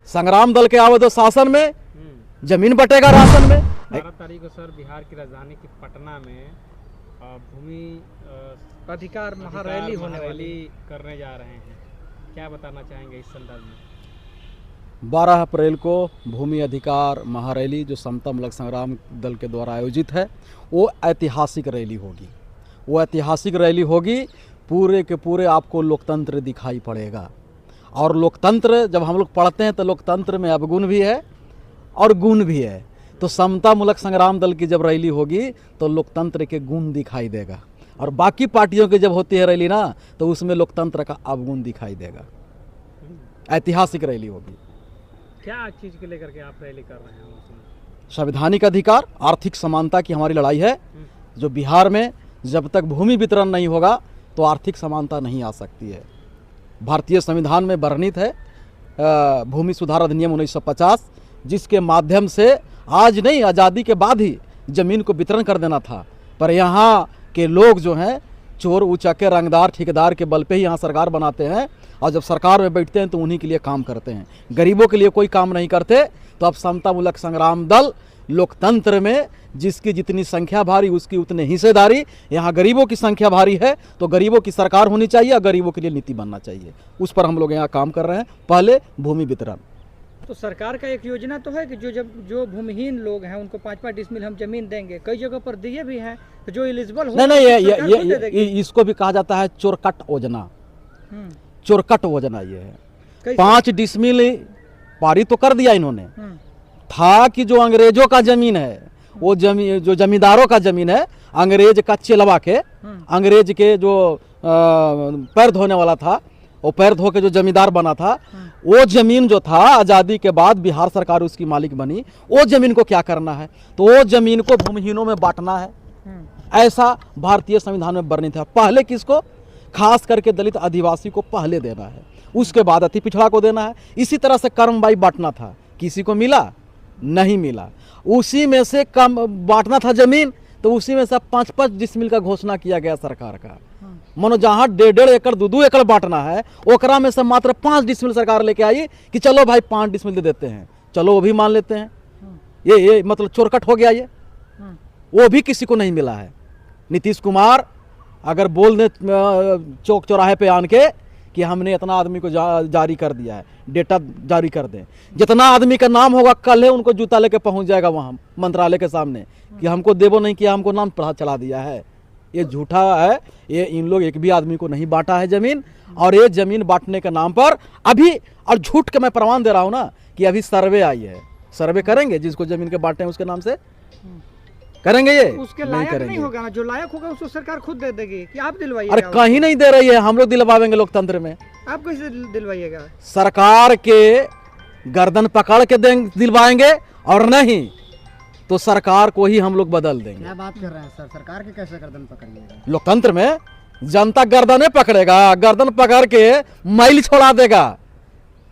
संग्राम दल के आवे तो शासन में, जमीन बटेगा राशन में। 12 तारीख को सर बिहार की राजधानी की पटना में भूमि अधिकार महारैली होने वाली करने जा रहे हैं, क्या बताना चाहेंगे इस संदर्भ में? 12 अप्रैल को भूमि अधिकार महारैली जो समता मूलक संग्राम दल के द्वारा आयोजित है, वो ऐतिहासिक रैली होगी। वो ऐतिहासिक रैली होगी, पूरे के पूरे आपको लोकतंत्र दिखाई पड़ेगा। और लोकतंत्र जब हम लोग पढ़ते हैं तो लोकतंत्र में अवगुण भी है और गुण भी है। तो समता मूलक संग्राम दल की जब रैली होगी तो लोकतंत्र के गुण दिखाई देगा, और बाकी पार्टियों की जब होती है रैली ना, तो उसमें लोकतंत्र का अवगुण दिखाई देगा। ऐतिहासिक रैली होगी। क्या चीज़ के लेकर के आप रैली कर रहे हैं उसमें? संवैधानिक अधिकार, आर्थिक समानता की हमारी लड़ाई है। जो बिहार में जब तक भूमि वितरण नहीं होगा तो आर्थिक समानता नहीं आ सकती है। भारतीय संविधान में वर्णित है भूमि सुधार अधिनियम 1950, जिसके माध्यम से आज नहीं, आज़ादी के बाद ही ज़मीन को वितरण कर देना था। पर यहाँ के लोग जो हैं चोर उचक्के रंगदार ठेकेदार के बल पे ही यहाँ सरकार बनाते हैं, और जब सरकार में बैठते हैं तो उन्हीं के लिए काम करते हैं, गरीबों के लिए कोई काम नहीं करते। तो अब समता मूलक संग्राम दल लोकतंत्र में जिसकी जितनी संख्या भारी उसकी उतनी हिस्सेदारी, यहाँ गरीबों की संख्या भारी है तो गरीबों की सरकार होनी चाहिए और गरीबों के लिए नीति बनना चाहिए। उस पर हम लोग यहाँ काम कर रहे हैं। पहले भूमि वितरण, तो सरकार का एक योजना तो है कि जो भूमिहीन लोग हैं उनको 5-5 डिसमिल हम जमीन देंगे, कई जगह पर दिए भी हैं, तो जो एलिजिबल हो नहीं, इसको भी कहा जाता है चोरकट योजना। चोरकट योजना ये है। 5 डिसमिल पारित तो कर दिया इन्होंने, था कि जो अंग्रेजों का जमीन है, वो जमीन जो जमींदारों का जमीन है, अंग्रेज का चेलवा के, अंग्रेज के जो पैर धोने वाला था, वो पैर धो के जो जमींदार बना था, वो जमीन जो था आज़ादी के बाद बिहार सरकार उसकी मालिक बनी। वो जमीन को क्या करना है, तो वो जमीन को भूमिहीनों में बांटना है, ऐसा भारतीय संविधान में वर्णित है। पहले किसको? खास करके दलित आदिवासी को पहले देना है, उसके बाद अति पिछड़ा को देना है। इसी तरह से कर्मबाई बांटना था, किसी को मिला नहीं मिला, उसी में से कम बांटना था जमीन, तो उसी में से 5-5 डिसमिल का घोषणा किया गया सरकार का। मानो जहाँ 1.5 एकड़ 2-2 एकड़ बांटना है, ओकरा में से मात्र 5 डिसमिल सरकार लेके आई कि चलो भाई 5 डिसमिल दे देते हैं, चलो वो भी मान लेते हैं। ये मतलब चोरकट हो गया ये, वो भी किसी को नहीं मिला है। नीतीश कुमार अगर बोल दे चौक चौराहे पे आन के कि हमने इतना आदमी को जारी कर दिया है, डेटा जारी कर दें, जितना आदमी का नाम होगा कल है उनको जूता लेके पहुंच जाएगा वहाँ मंत्रालय के सामने कि हमको देवो नहीं किया, हमको नाम पढ़ा चला दिया है। ये झूठा है। ये इन लोग एक भी आदमी को नहीं बांटा है जमीन, और ये जमीन बांटने के नाम पर अभी, और झूठ के मैं प्रमाण दे रहा हूँ ना कि अभी सर्वे आई है, सर्वे करेंगे, जिसको जमीन के बांटे हैं उसके नाम से करेंगे। ये उसके लायक नहीं होगा ना, जो लायक होगा उसको सरकार खुद दे देगी कि आप दिलवाइए। अरे कहीं नहीं दे रही है, हम लोग दिलवाएंगे लोकतंत्र में। आप कैसे दिलवाइएगा? सरकार के गर्दन पकड़ के दिलवाएंगे, और नहीं तो सरकार को ही हम लोग बदल देंगे। क्या बात कर रहे हैं सर, सरकार के कैसे गर्दन पकड़िएगा? लोकतंत्र में जनता गर्दन पकड़ेगा, गर्दन पकड़ के मैल छोड़ा देगा।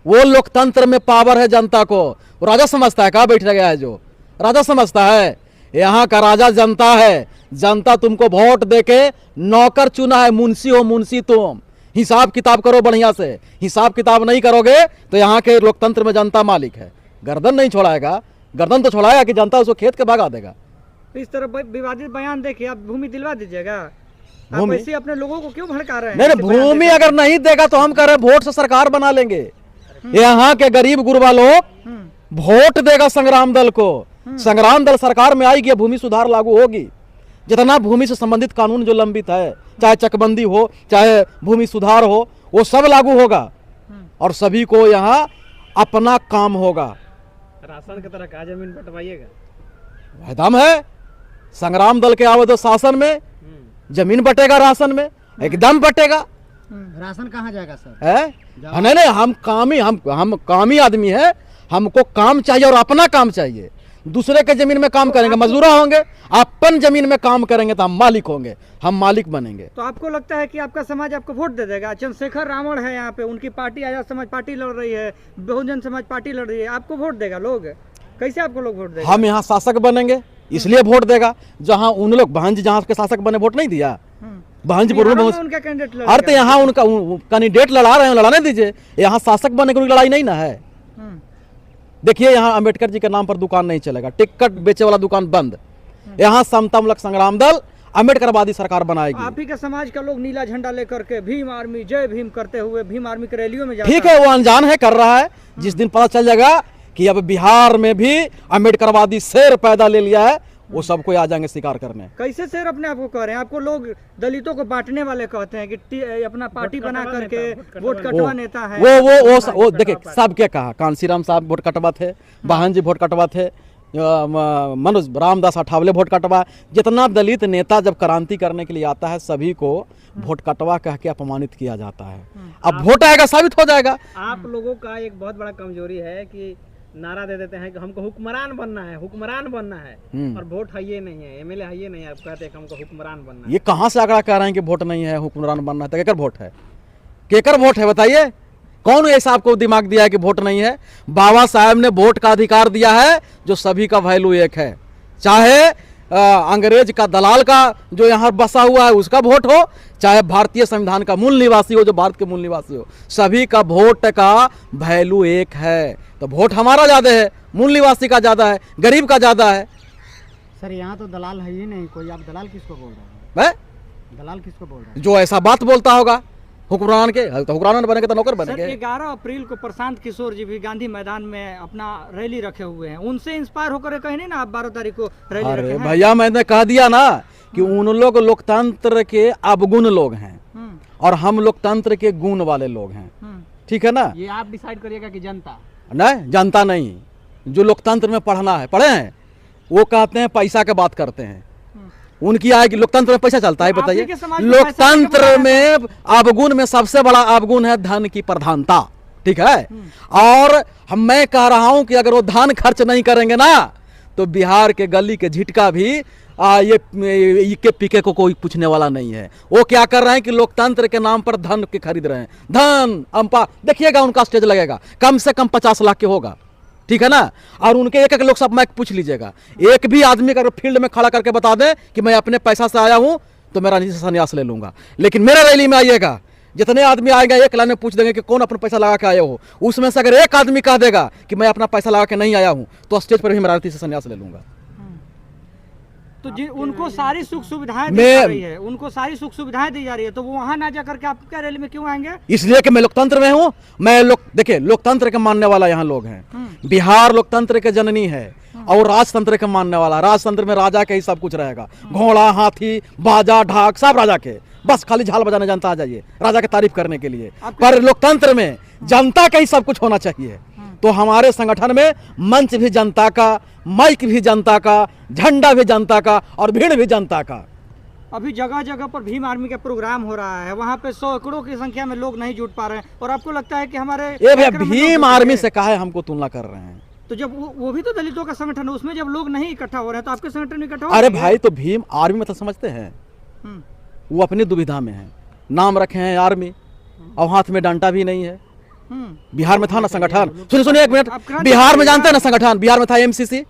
वो लोकतंत्र में पावर है जनता को। वो राजा समझता है, कहाँ बैठ गया है जो राजा समझता है? यहाँ का राजा जनता है। जनता तुमको वोट देके नौकर चुना है, मुंशी हो मुंशी तुम। हिसाब किताब करो बढ़िया से, हिसाब किताब नहीं करोगे तो यहाँ के लोकतंत्र में जनता मालिक है। गर्दन नहीं छोड़ाएगा, गर्दन तो छोड़ाएगा कि जनता उसको खेत के भगा देगा। इस तरह विवादित बयान देके आप भूमि दिलवा दीजिएगा। आप ऐसे अपने लोगों को क्यों भड़का रहे हैं? नहीं, भूमि अगर नहीं देगा तो हम कह रहे वोट से सरकार बना लेंगे। यहाँ के गरीब गुरबा लोग वोट देगा संग्राम दल को। संग्राम दल सरकार में आएगी, भूमि सुधार लागू होगी। जितना भूमि से संबंधित कानून जो लंबित है, चाहे चकबंदी हो चाहे भूमि सुधार हो, वो सब लागू होगा और सभी को यहाँ अपना काम होगा। राशन की तरह कहा जमीन बंटवाइएगा, वायदा है। संग्राम दल के आवे तो शासन में, जमीन बटेगा राशन में, एकदम बटेगा। राशन कहाँ जाएगा सर? है नहीं, हम कामी आदमी है। हमको काम चाहिए और अपना काम चाहिए। दूसरे के जमीन में काम करेंगे मजदूर होंगे, अपन जमीन में काम करेंगे तो हम मालिक होंगे, हम मालिक बनेंगे। तो आपको लगता है कि आपका समाज आपको वोट दे देगा? चंद्रशेखर रावण है यहाँ पे, उनकी पार्टी आजाद समाज पार्टी लड़ रही है, बहुजन समाज पार्टी लड़ रही है, आपको वोट देगा लोग? कैसे आपको लोग वोट देगा? हम यहाँ शासक बनेंगे इसलिए वोट देगा। जहाँ उन लोग भांज जहाँ के शासक बने वोट नहीं दिया, भांजपुर में उनका कैंडिडेट। अरे तो यहाँ उनका कैंडिडेट लड़ा रहे हैं, लड़ाने दीजिए। यहाँ शासक बनने की लड़ाई नहीं ना है। देखिए यहाँ अंबेडकर जी के नाम पर दुकान नहीं चलेगा, टिकट बेचे वाला दुकान बंद। यहाँ समतामूलक संग्राम दल अंबेडकरवादी सरकार बनाएगी। आप ही का समाज का लोग नीला झंडा लेकर के भीम आर्मी जय भीम करते हुए भीम आर्मी की रैलियों में जाता ठीक है, वो अनजान है, कर रहा है। जिस दिन पता चल जाएगा कि अब बिहार में भी अंबेडकरवादी शेर पैदा ले लिया है, वो सबको आ जाएंगे शिकार करने। कैसे शेर अपने आप को कह रहे हैं? आपको लोग दलितों को बांटने वाले कहते हैं कि अपना पार्टी बना करके वोट कटवा नेता है। वो देखिए सब क्या कहा, कांसीराम साहब वोट कटवा थे, वाहन जी वोट कटवा थे, मनोज रामदास अठावले वोट कटवा। जितना दलित नेता जब क्रांति करने के लिए आता है, सभी को वोट कटवा कह के अपमानित किया जाता है। अब वोट आएगा, साबित हो जाएगा। आप लोगों का एक बहुत बड़ा कमजोरी है कि नारा दे देते हैं कि हमको हुक्मरान बनना है, हुक्मरान बनना है, और वोट है ये नहीं है, एमएलए है ये नहीं है, आप कहते हैं कि हमको हुक्मरान बनना है। ये कहाँ से आंकड़ा कह रहे हैं कि वोट नहीं है, हुक्मरान बनना है? तो केकर वोट है, केकर वोट है बताइए? कौन ऐसा आपको दिमाग दिया है कि वोट नहीं है? बाबा साहब ने वोट का अधिकार दिया है, जो सभी का वैल्यू एक है। चाहे अंग्रेज का दलाल का जो यहाँ बसा हुआ है उसका वोट हो, चाहे भारतीय संविधान का मूल निवासी हो, जो भारत के मूल निवासी हो, सभी का वोट का वैल्यू एक है। तो वोट हमारा ज्यादा है, मूल निवासी का ज्यादा है, गरीब का ज्यादा है। सर यहाँ तो दलाल है ही नहीं कोई, आप दलाल किसको बोल रहे हैं? दलाल किसको बोल रहे हैं? जो ऐसा बात बोलता होगा हुक्मरान के, तो हुक्मरान बनेंगे तो नौकर बनेंगे। 11 अप्रैल को प्रशांत किशोर जी भी गांधी मैदान में अपना रैली रखे हुए हैं, उनसे इंस्पायर होकर कहीं नहीं ना आप 12 तारीख को रैली रखे हैं? भैया मैंने कह दिया ना कि उन लोग लोकतंत्र के अवगुण लोग हैं और हम लोकतंत्र के गुण वाले लोग हैं। ठीक है ना? ये आप डिसाइड करिएगा कि जनता नहीं, जनता नहीं, जो लोकतंत्र में पढ़ना है, पढ़े हैं, वो कहते हैं पैसा के बात करते हैं। उनकी आय कि लोकतंत्र में पैसा चलता है, बताइए? लोकतंत्र में अवगुण में सबसे बड़ा अवगुण है धन की प्रधानता। ठीक है? और मैं कह रहा हूं कि अगर वो धन खर्च नहीं करेंगे ना, तो बिहार के गली के झिटका भी ये के पीके को कोई पूछने वाला नहीं है। वो क्या कर रहे हैं कि लोकतंत्र के नाम पर धन के खरीद रहे हैं। धन अंपा देखिएगा, उनका स्टेज लगेगा कम से कम 50 लाख के होगा। ठीक है ना? और उनके एक एक लोग सब माइक पूछ लीजिएगा, एक भी आदमी अगर फील्ड में खड़ा करके बता दे कि मैं अपने पैसा से आया हूं तो मैं राजनीति से संन्यास ले लूंगा। लेकिन मेरे रैली में आइएगा, जितने आदमी आएंगे एक लाइन में पूछ देंगे कि कौन अपना पैसा लगा के आए हो। उसमें से अगर एक आदमी कह देगा कि मैं अपना पैसा लगा के नहीं आया हूं, तो स्टेज पर भी मैं राजनीति से संन्यास ले लूंगा। तो उनको सारी सुख सुविधाएं दी जा रही है, उनको सारी सुख सुविधाएं दी जा रही है, तो वो वहां ना जाकर के आपके रैली में क्यों आएंगे? इसलिए कि मैं लोकतंत्र में हूं। मैं देखिए लोकतंत्र के मानने वाला यहाँ लोग हैं। बिहार लोकतंत्र के जननी है और राजतंत्र के मानने वाला। राजतंत्र में राजा के ही सब कुछ रहेगा, घोड़ा, हाथी, बाजा, ढाक सब राजा के, बस खाली झाल बजाने जनता आ जाइए राजा की तारीफ करने के लिए। पर लोकतंत्र में जनता का ही सब कुछ होना चाहिए। तो हमारे संगठन में मंच भी जनता का, माइक भी जनता का, झंडा भी जनता का और भीड़ भी जनता का। अभी जगह जगह पर भीम आर्मी का प्रोग्राम हो रहा है, वहाँ पे सैकड़ों की संख्या में लोग नहीं जुट पा रहे हैं, और आपको लगता है कि हमारे ये भैया भीम आर्मी से कहा है हमको तुलना कर रहे हैं? तो जब वो भी तो दलितों का संगठन है, उसमें जब लोग नहीं इकट्ठा हो रहे हैं तो आपके संगठन इकट्ठा हो? अरे भाई, तो भीम आर्मी मतलब समझते हैं, वो अपनी दुविधा में है, नाम रखे हैं आर्मी और हाथ में डंडा भी नहीं है। बिहार में था ना संगठन, सुनिए एक मिनट, बिहार में जानते हैं ना संगठन? बिहार में था एमसीसी,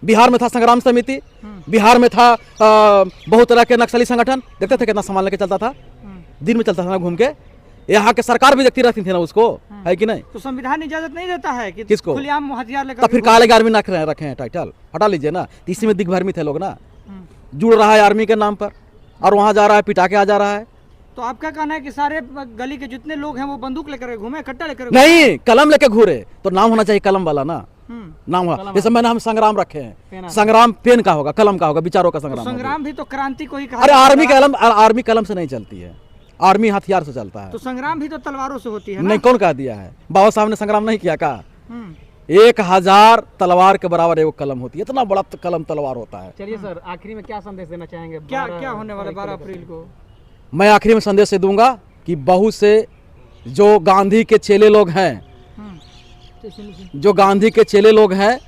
बिहार में था संग्राम समिति, बिहार में था बहुत तरह के नक्सली संगठन। देखते थे कितना सामान लेके चलता था, दिन में चलता था घूम के। यहाँ के सरकार भी देखती रहती थी ना उसको, है कि नहीं? तो संविधान इजाजत नहीं देता है कि किसको खुलेआम हथियार लेकर? तो फिर काले आर्मी ना रखे हैं टाइटल, हटा लीजिए ना। इसी में दिग्भ्रमित है लोग ना, जुड़ रहा है आर्मी के नाम पर और वहां जा रहा है, पिटा के आ जा रहा है। तो आपका कहना है कि सारे गली के जितने लोग हैं वो बंदूक लेकर घूमे, कट्टा लेकर? नहीं, कलम लेकर घूरे। तो नाम होना चाहिए कलम वाला ना, नाम हुआ। जैसे मैंने हम संग्राम रखे हैं, संग्राम पेन का होगा, कलम का होगा, विचारों का संग्राम। संग्राम भी तो क्रांति को ही कहा। अरे आर्मी कलम से नहीं चलती है, आर्मी हथियार से चलता है। तो संग्राम भी तो तलवारों से होती है? नहीं, कौन कह दिया है? बाबा साहब ने संग्राम नहीं किया का? 1000 तलवार के बराबर एक कलम होती है, इतना बड़ा कलम तलवार होता है। चलिए सर, आखिरी में क्या संदेश देना चाहेंगे? क्या होने वाला 12 अप्रैल को? मैं आखिरी में संदेश से दूंगा कि बहुत से जो गांधी के चेले लोग हैं, जो गांधी के चेले लोग हैं,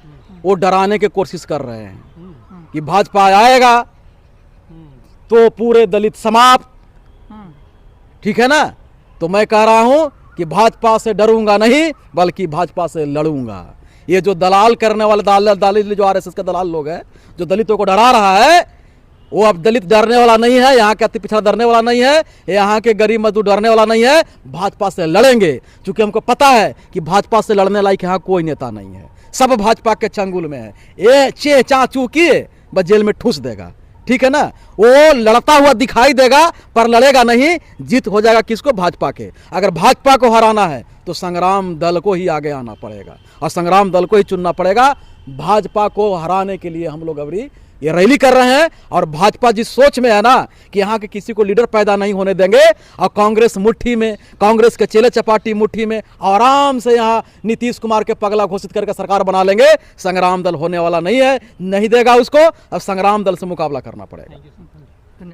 वो डराने की कोशिश कर रहे हैं कि भाजपा आएगा तो पूरे दलित समाप्त। ठीक है ना? तो मैं कह रहा हूं कि भाजपा से डरूंगा नहीं, बल्कि भाजपा से लड़ूंगा। ये जो दलाल करने वाले दालिल जो आरएसएस के दलाल लोग हैं, जो दलितों को डरा रहा है, वो अब दलित डरने वाला नहीं है, यहाँ के अति पिछड़ा डरने वाला नहीं है, यहाँ के गरीब मजदूर डरने वाला नहीं है। भाजपा से लड़ेंगे, क्योंकि हमको पता है कि भाजपा से लड़ने लायक यहाँ कोई नेता नहीं है, सब भाजपा के चंगुल में है। ये चे चाचू किए बस जेल में ठूस देगा, ठीक है ना। वो लड़ता हुआ दिखाई देगा पर लड़ेगा नहीं, जीत हो जाएगा किसको? भाजपा के। अगर भाजपा को हराना है तो संग्राम दल को ही आगे आना पड़ेगा और संग्राम दल को ही चुनना पड़ेगा। भाजपा को हराने के लिए हम लोग अभी ये रैली कर रहे हैं और भाजपा जिस सोच में है ना कि यहाँ के किसी को लीडर पैदा नहीं होने देंगे और कांग्रेस मुट्ठी में, कांग्रेस के चेले चपाटी मुट्ठी में आराम से यहाँ नीतीश कुमार के पगला घोषित करके सरकार बना लेंगे। संग्राम दल होने वाला नहीं है, नहीं देगा उसको। अब संग्राम दल से मुकाबला करना पड़ेगा।